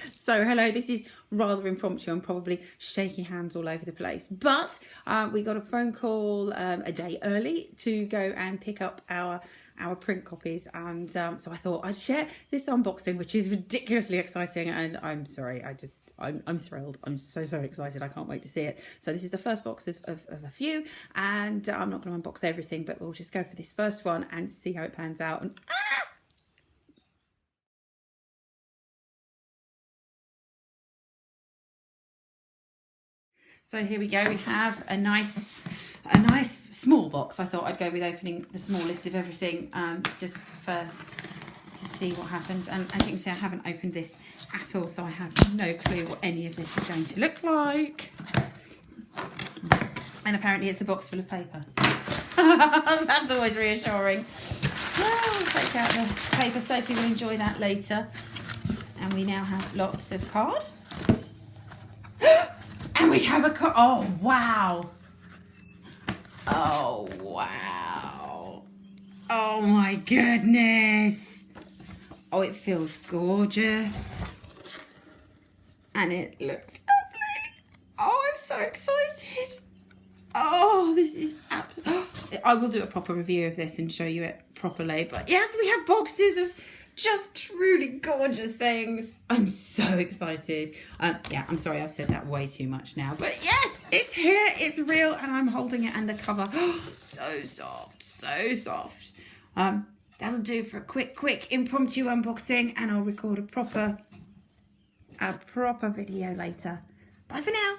So hello, this is rather impromptu. I'm probably shaking hands all over the place, but we got a phone call a day early to go and pick up our print copies, and so I thought I'd share this unboxing, which is ridiculously exciting. And I'm sorry, I'm thrilled. I'm so excited. I can't wait to see it. So this is the first box of a few, and I'm not going to unbox everything, but we'll just go for this first one and see how it pans out. And so here we go. We have a nice small box. I thought I'd go with opening the smallest of everything just first to see what happens. And as you can see, I haven't opened this at all, so I have no clue what any of this is going to look like. And apparently it's a box full of paper. That's always reassuring. Well, we'll take out the paper. Sophie will enjoy that later. And we now have lots of card. And we have a card. Oh, wow. Oh, wow. Oh, my goodness. Oh, it feels gorgeous. And it looks lovely. Oh, I'm so excited. Oh, this is absolutely... I will do a proper review of this and show you it properly. But yes, we have boxes of just truly gorgeous things. I'm so excited. Yeah, I'm sorry, I've said that way too much now. But yes, it's here, it's real, and I'm holding it, and the cover, so soft, so soft. That'll do for a quick impromptu unboxing, and I'll record a proper video later. Bye for now.